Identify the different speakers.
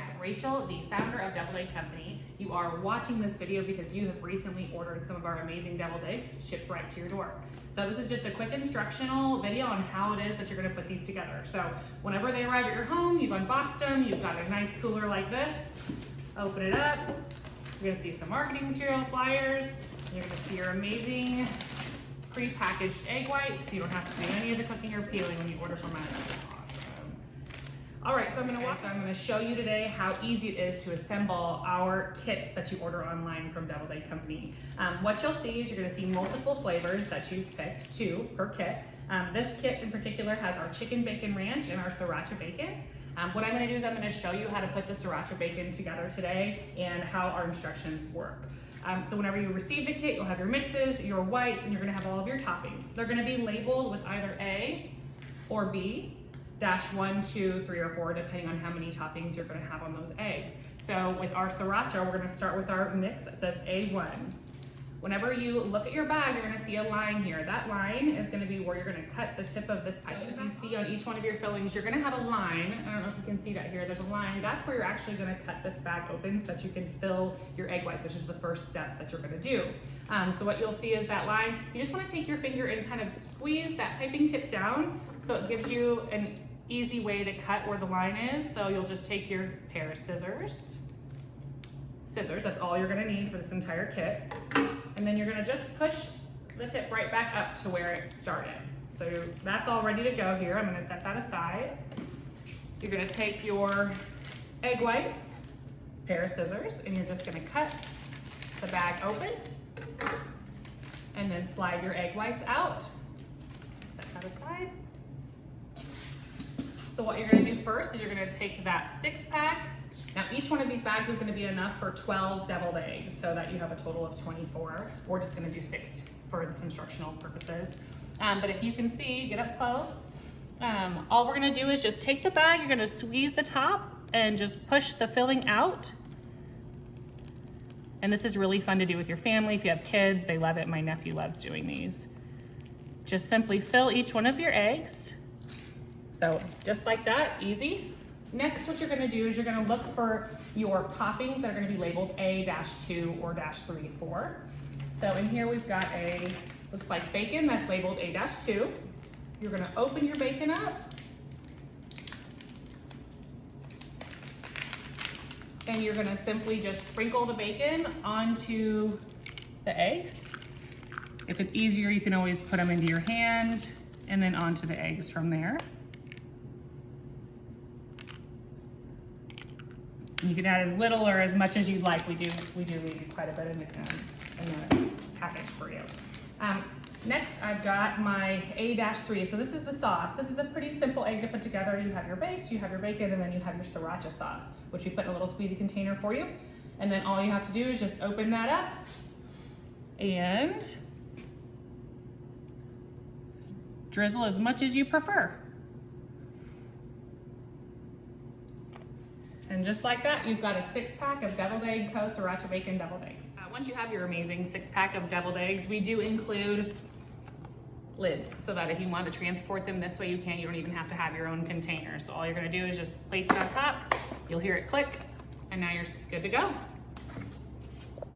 Speaker 1: guys, Rachel, the founder of Deviled Egg Company. You are watching this video because you have recently ordered some of our amazing deviled eggs shipped right to your door. So this is just a quick instructional video on how it is that you're gonna put these together. So whenever they arrive at your home, you've unboxed them, you've got a nice cooler like this, open it up, you're gonna see some marketing material, flyers, and you're gonna see your amazing pre-packaged egg whites, so you don't have to do any of the cooking or peeling when you order from us. All right, so I'm gonna show you today how easy it is to assemble our kits that you order online from Deviled Egg Company. What you'll see is you're gonna see multiple flavors that you've picked, 2 per kit. This kit in particular has our chicken bacon ranch and our sriracha bacon. What I'm gonna do is I'm gonna show you how to put the sriracha bacon together today and how our instructions work. So whenever you receive the kit, you'll have your mixes, your whites, and you're gonna have all of your toppings. They're gonna be labeled with either A or B. -1, 2, 3, or 4, depending on how many toppings you're gonna have on those eggs. So with our sriracha, we're gonna start with our mix that says A1. Whenever you look at your bag, you're gonna see a line here. That line is gonna be where you're gonna cut the tip of this pipe. So if you see on each one of your fillings, you're gonna have a line. I don't know if you can see that here. There's a line. That's where you're actually gonna cut this bag open so that you can fill your egg whites, which is the first step that you're gonna do. So what you'll see is that line. You just wanna take your finger and kind of squeeze that piping tip down so it gives you an easy way to cut where the line is. So you'll just take your pair of scissors, that's all you're gonna need for this entire kit. And then you're gonna just push the tip right back up to where it started. So that's all ready to go here. I'm gonna set that aside. You're gonna take your egg whites, pair of scissors, and you're just gonna cut the bag open and then slide your egg whites out. Set that aside. So what you're gonna do first is you're gonna take that 6-pack. Now each one of these bags is gonna be enough for 12 deviled eggs so that you have a total of 24. We're just gonna do 6 for this instructional purposes. But if you can see, get up close, all we're gonna do is just take the bag, you're gonna squeeze the top and just push the filling out. And this is really fun to do with your family. If you have kids, they love it. My nephew loves doing these. Just simply fill each one of your eggs. So just like that, easy. Next, what you're gonna do is you're gonna look for your toppings that are gonna be labeled A-2 or -3, 4. So in here we've got looks like bacon that's labeled A-2. You're gonna open your bacon up. And you're gonna simply just sprinkle the bacon onto the eggs. If it's easier, you can always put them into your hand and then onto the eggs from there. You can add as little or as much as you'd like. We do leave quite a bit in the package for you. Next, I've got my A-3. So this is the sauce. This is a pretty simple egg to put together. You have your base, you have your bacon, and then you have your sriracha sauce, which we put in a little squeezy container for you. And then all you have to do is just open that up and drizzle as much as you prefer. And just like that, you've got a 6-pack of Deviled Egg Co. Sriracha Bacon Deviled Eggs. Once you have your amazing 6-pack of deviled eggs, we do include lids so that if you want to transport them this way, you can. You don't even have to have your own container. So all you're gonna do is just place it on top, you'll hear it click, and now you're good to go.